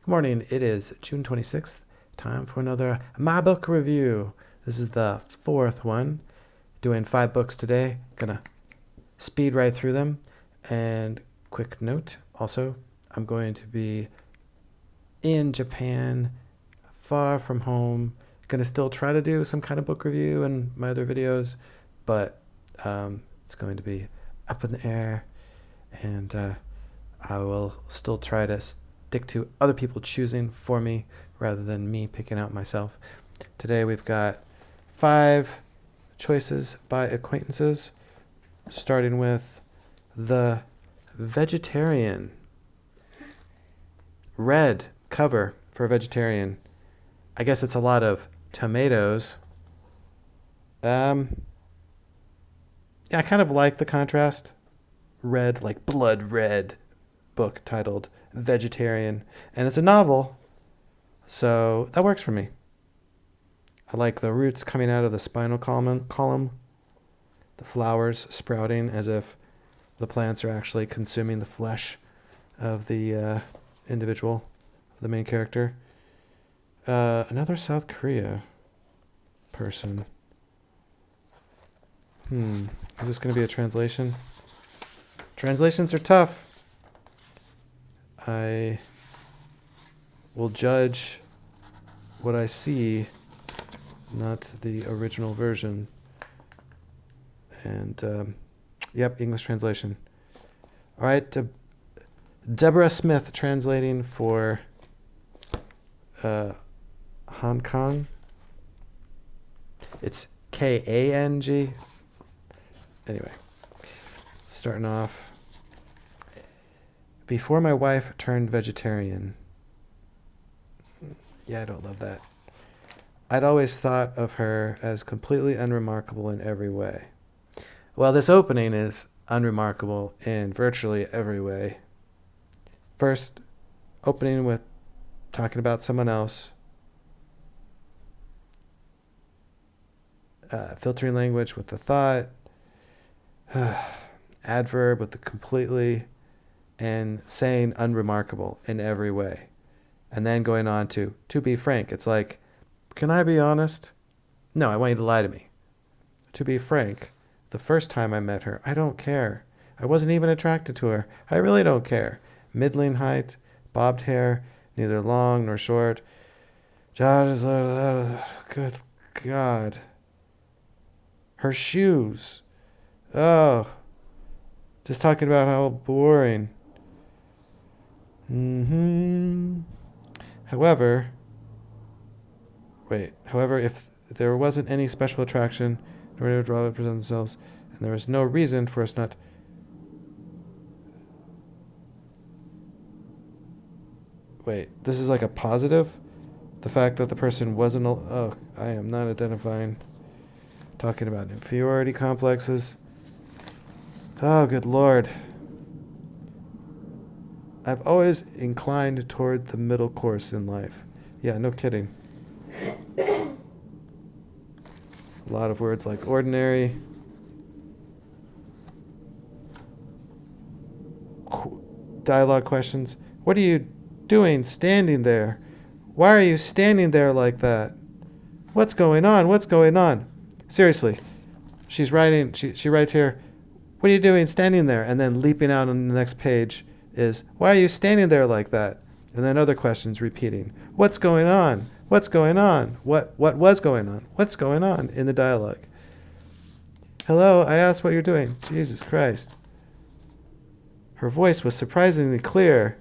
Good morning. It is June 26th. Time for another My Book review. This is the fourth one. Doing 5 books today. Gonna speed right through them. And quick note, also, I'm going to be in Japan, far from home. Gonna still try to do some kind of book review in my other videos, but it's going to be up in the air, and I will still try to stick to other people choosing for me rather than me picking out myself. Today we've got 5 choices by acquaintances, starting with The Vegetarian. Red cover for a vegetarian. I guess it's a lot of tomatoes. Yeah, I kind of like the contrast. Red, like blood red book titled Vegetarian. And it's a novel, so that works for me. I like the roots coming out of the spinal column, the flowers sprouting as if the plants are actually consuming the flesh of the individual, the main character. Another South Korea person. Is this going to be a translation? Translations are tough. I will judge what I see, not the original version. And, yep, English translation. All right, Deborah Smith translating for Hong Kong. It's Kang. Anyway, starting off. Before my wife turned vegetarian. Yeah, I don't love that. I'd always thought of her as completely unremarkable in every way. Well, this opening is unremarkable in virtually every way. First, opening with talking about someone else. Filtering language with the thought. Adverb with the completely, and saying unremarkable in every way. And then going on to be frank. It's like, can I be honest? No, I want you to lie to me. To be frank, the first time I met her, I don't care. I wasn't even attracted to her. I really don't care. Middling height, bobbed hair, neither long nor short. Good God. Her shoes. Oh. Just talking about how boring. However, if there wasn't any special attraction, nor to draw to present themselves, and there was no reason for us not. Wait, this is like a positive? The fact that the person wasn't. I am not identifying. Talking about inferiority complexes. Oh, good Lord. I've always inclined toward the middle course in life. Yeah, no kidding. A lot of words like ordinary. Dialogue questions. What are you doing standing there? Why are you standing there like that? What's going on? What's going on? Seriously. She's writing, she writes here, what are you doing standing there? And then leaping out on the next page is, why are you standing there like that? And then other questions repeating. What's going on? What's going on? What was going on? What's going on in the dialogue? Hello, I asked what you're doing. Jesus Christ. Her voice was surprisingly clear.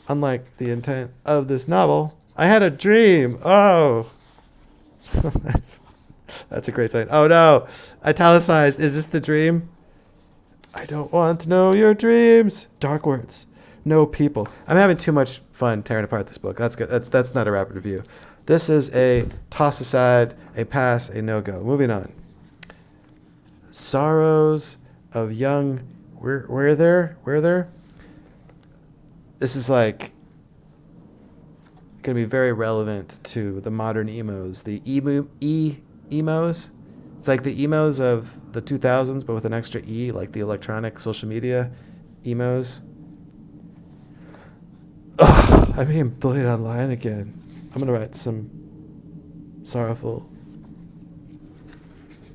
Unlike the intent of this novel, I had a dream. Oh. That's a great sign. Oh no. Italicized. Is this the dream? I don't want to know your dreams. Dark words. No people. I'm having too much fun tearing apart this book. That's good. That's not a rapid review. This is a toss aside, a pass, a no-go. Moving on. Sorrows of Young Werther. This is like going to be very relevant to the modern emos. The emos. It's like the emos of the 2000s, but with an extra E, like the electronic social media emos. Ugh. I'm being bullied online again. I'm gonna write some sorrowful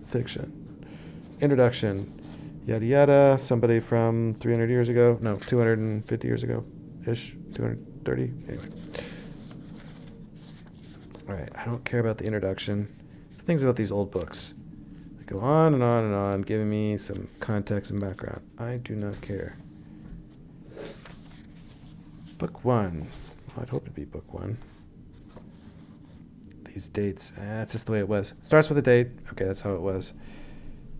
fiction. Introduction. Yada yada. Somebody from 300 years ago. No, 250 years ago. Ish. 230. Anyway. Alright, I don't care about the introduction. It's things about these old books. They go on and on and on, giving me some context and background. I do not care. Book 1. Well, I'd hope it'd be book 1. These dates, it's just the way it was. Starts with a date. Okay, that's how it was.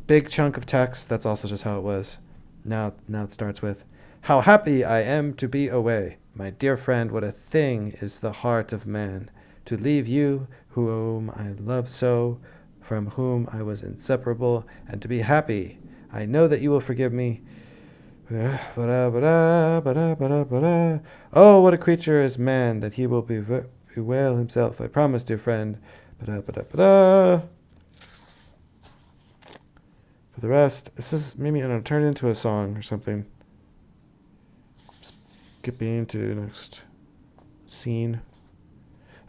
Big chunk of text. That's also just how it was. Now it starts with, how happy I am to be away. My dear friend, what a thing is the heart of man. To leave you, whom I love so, from whom I was inseparable, and to be happy. I know that you will forgive me. Oh, what a creature is man, that he will bewail himself. I promise, dear friend. For the rest, this is maybe I'm gonna turn it into a song or something. Skipping to the next scene.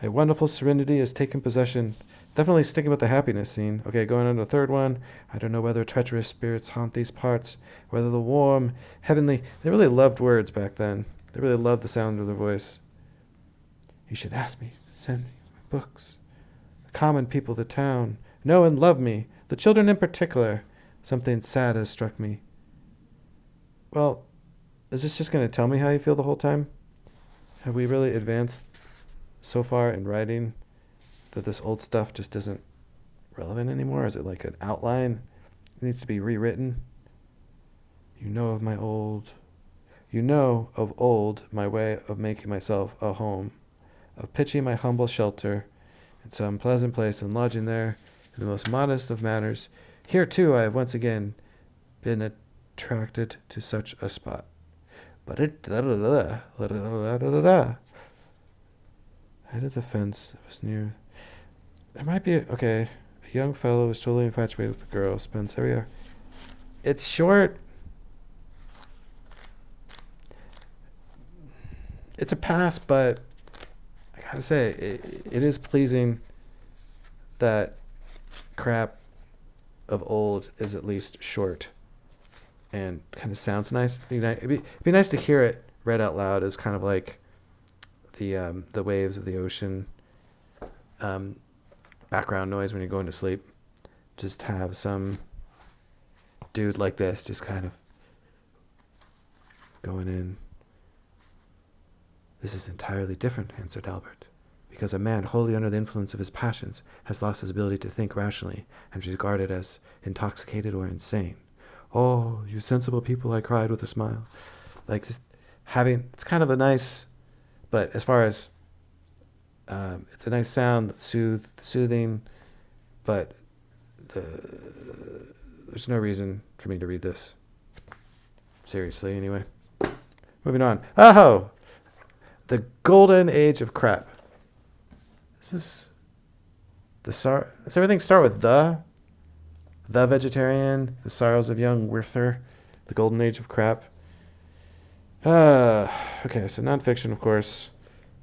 A wonderful serenity has taken possession. Definitely sticking with the happiness scene. Okay, going on to the third one. I don't know whether treacherous spirits haunt these parts, whether the warm, heavenly... They really loved words back then. They really loved the sound of their voice. You should ask me, send me my books. The common people, the town, know and love me. The children in particular. Something sad has struck me. Well, is this just going to tell me how you feel the whole time? Have we really advanced so far in writing that this old stuff just isn't relevant anymore? Is it like an outline? It needs to be rewritten. You know of old my way of making myself a home, of pitching my humble shelter in some pleasant place and lodging there in the most modest of manners. Here too I have once again been attracted to such a spot. But it head of the fence that was near. There might be a young fellow is totally infatuated with the girl, spends every hour. It's short. It's a pass, but I gotta say, it is pleasing that crap of old is at least short and kind of sounds nice. It'd be nice to hear it read out loud as kind of like the waves of the ocean, background noise when you're going to sleep. Just have some dude like this just kind of going in. This is entirely different, answered Albert, because a man wholly under the influence of his passions has lost his ability to think rationally and is regarded as intoxicated or insane. Oh, you sensible people, I cried with a smile. Like just having, it's kind of a nice, but as far as, it's a nice sound, soothing, but there's no reason for me to read this. Seriously, anyway. Moving on. Oh! The golden age of crap. Does everything start with the? The Vegetarian, The Sorrows of Young Werther, The Golden Age of Crap. Okay, so nonfiction, of course.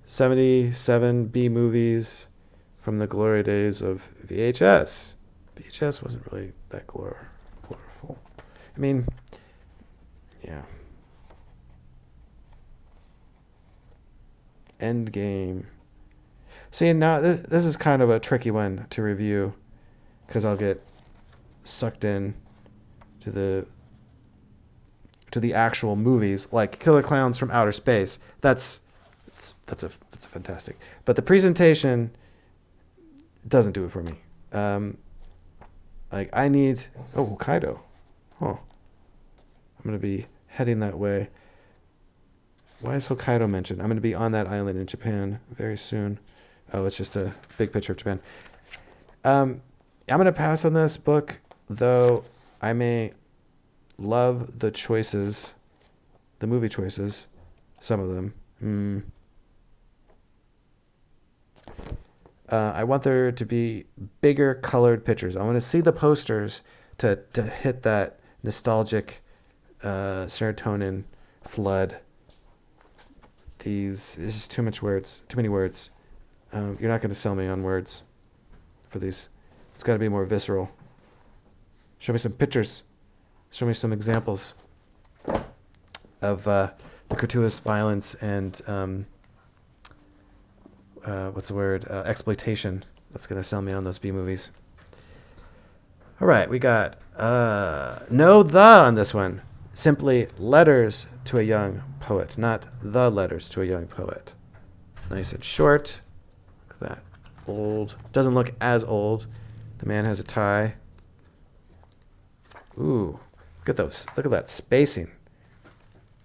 77 B movies from the glory days of VHS. VHS wasn't really that gloriful. I mean, yeah. Endgame. See, now this is kind of a tricky one to review because I'll get sucked in to the actual movies, like Killer Clowns from Outer Space. That's a fantastic. But the presentation doesn't do it for me. Like I need Hokkaido. Huh. I'm gonna be heading that way. Why is Hokkaido mentioned? I'm going to be on that island in Japan very soon. Oh, it's just a big picture of Japan. I'm going to pass on this book, though I may love the choices, the movie choices, some of them. I want there to be bigger colored pictures. I want to see the posters to hit that nostalgic serotonin flood. these. It's just too much words. Too many words. You're not going to sell me on words for these. It's got to be more visceral. Show me some pictures. Show me some examples of the gratuitous violence and exploitation that's going to sell me on those B movies. All right, we got no the on this one. Simply letters to a young poet, not the letters to a young poet. Nice and short. Look at that. Old. Doesn't look as old. The man has a tie. Ooh, look at those. Look at that spacing.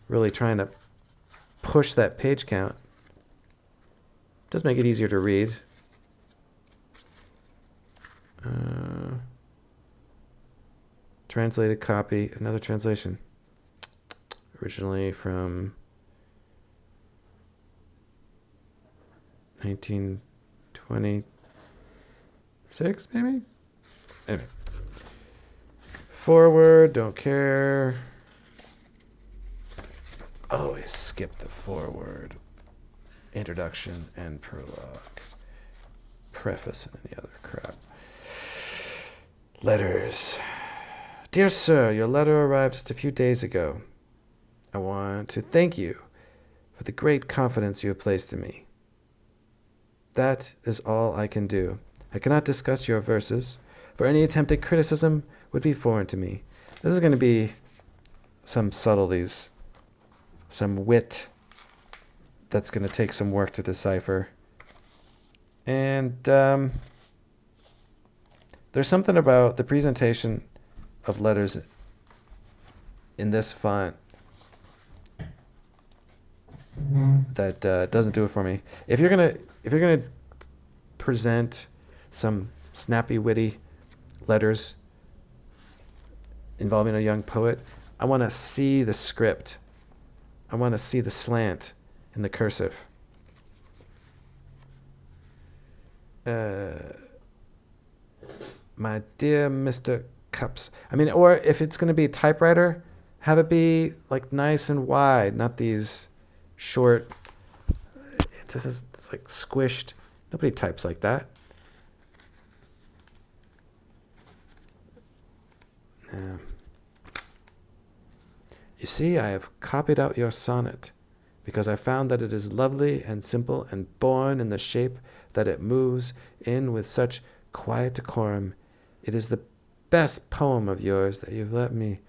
Really trying to push that page count. Does make it easier to read. Translated copy. Another translation. Originally from 1926, maybe? Anyway. Forward, don't care. Always skip the forward. Introduction and prologue. Preface and any other crap. Letters. Dear sir, your letter arrived just a few days ago. I want to thank you for the great confidence you have placed in me. That is all I can do. I cannot discuss your verses, for any attempt at criticism would be foreign to me. This is going to be some subtleties, some wit that's going to take some work to decipher. And there's something about the presentation of letters in this font that doesn't do it for me. If you're gonna present some snappy, witty letters involving a young poet, I want to see the script. I want to see the slant in the cursive. My dear Mr. Cups. I mean, or if it's going to be a typewriter, have it be like nice and wide, not these short. It's like squished. Nobody types like that. You see, I have copied out your sonnet because I found that it is lovely and simple and born in the shape that it moves in with such quiet decorum. It is the best poem of yours that you've let me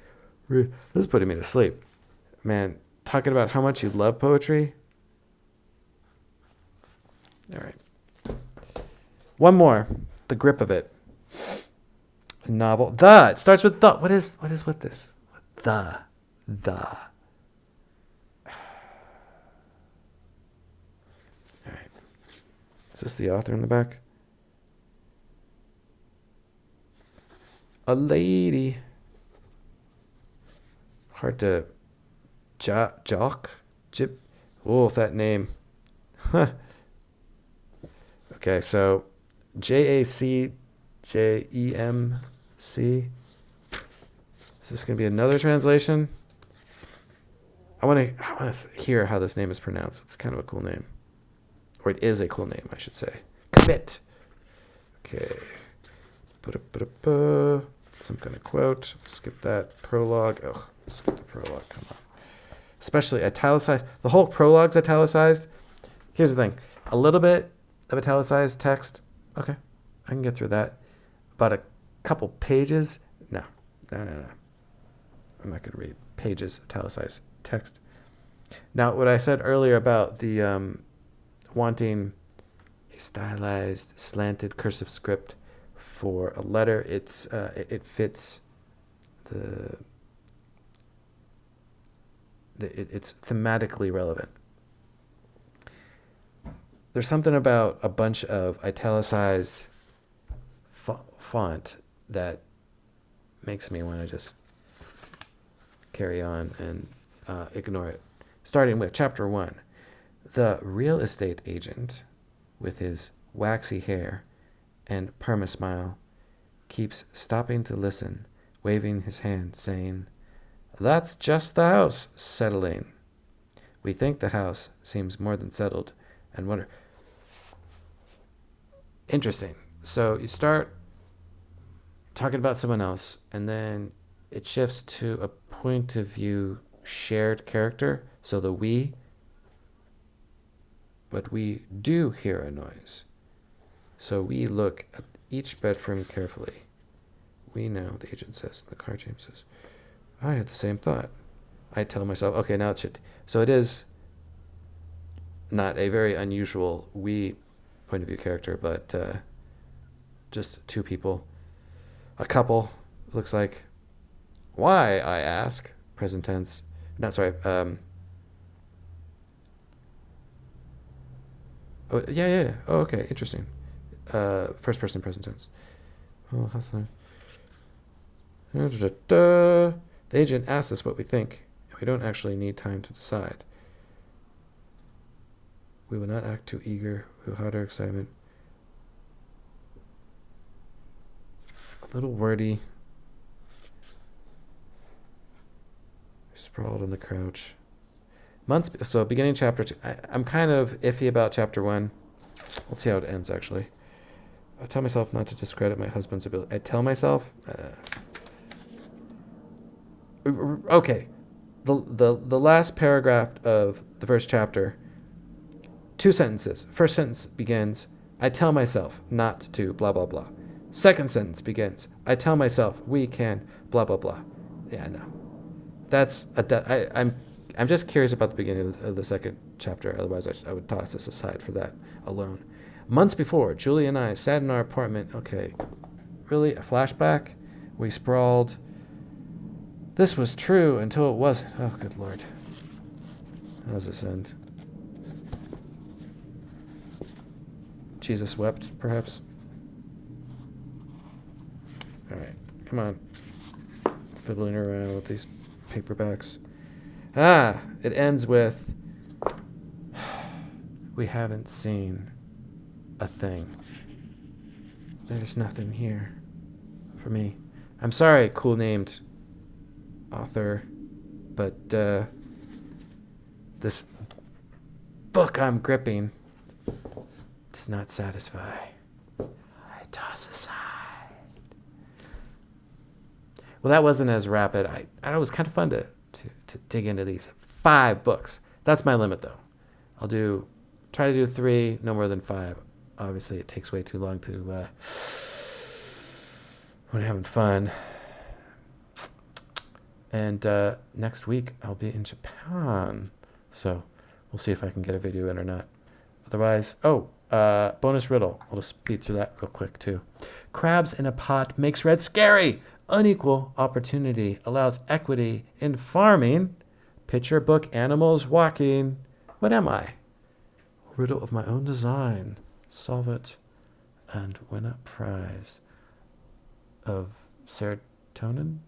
read. This is putting me to sleep. Man, talking about how much you love poetry. All right. One more. The grip of it. A novel. The. It starts with the. What is with this? The. All right. Is this the author in the back? A lady. Hard to jock. Jip. Oh, that name. Huh. Okay, so JACJEMC. Is this going to be another translation? I want to hear how this name is pronounced. It's kind of a cool name. Or it is a cool name, I should say. Commit. Okay. Some kind of quote. Skip that. Prologue. Oh, skip the prologue. Come on. Especially italicized. The whole prologue's italicized. Here's the thing. A little bit of italicized text. Okay. I can get through that. But a couple pages. No. I'm not going to read pages italicized text. Now, what I said earlier about the wanting a stylized, slanted cursive script for a letter, it fits it's thematically relevant. There's something about a bunch of italicized font that makes me want to just carry on and ignore it. Starting with chapter 1. The real estate agent, with his waxy hair and perma-smile, keeps stopping to listen, waving his hand, saying, "That's just the house settling. We think the house seems more than settled and wonder. Interesting. So you start talking about someone else, and then it shifts to a point of view shared character. So the we, but we do hear a noise. So we look at each bedroom carefully. We know, the agent says. The car James says, I had the same thought. I tell myself, okay, now it should. So it is not a very unusual we point of view character, but just two people. A couple, looks like. Why, I ask. Present tense. Not sorry. Oh, yeah. Oh, okay, interesting. First person present tense. Oh, how's that? The agent asks us what we think, and we don't actually need time to decide. We will not act too eager. We will hide our excitement. A little wordy. Sprawled on the couch. So beginning chapter 2. I'm kind of iffy about chapter 1. Let's see how it ends, actually. I tell myself not to discredit my husband's ability. I tell myself... okay. The last paragraph of the first chapter, 2 sentences. First sentence begins, I tell myself not to blah, blah, blah. Second sentence begins, I tell myself we can blah, blah, blah. Yeah, no. That's I'm just curious about the beginning of the second chapter. Otherwise, I would toss this aside for that alone. Months before, Julie and I sat in our apartment. Okay, really? A flashback? We sprawled. This was true until it wasn't. Oh, good Lord. How does this end? Jesus wept, perhaps? All right, come on. Fiddling around with these paperbacks. It ends with, we haven't seen a thing. There's nothing here for me. I'm sorry, cool named author, but this book I'm gripping does not satisfy. I toss aside. Well, that wasn't as rapid. I it was kind of fun to dig into these 5 books. That's my limit, though. I'll try to do 3, no more than 5. Obviously, it takes way too long to when having fun. And next week, I'll be in Japan. So we'll see if I can get a video in or not. Otherwise, bonus riddle. I'll just speed through that real quick, too. Crabs in a pot makes red scary. Unequal opportunity allows equity in farming. Picture book animals walking. What am I? Riddle of my own design. Solve it and win a prize of serotonin.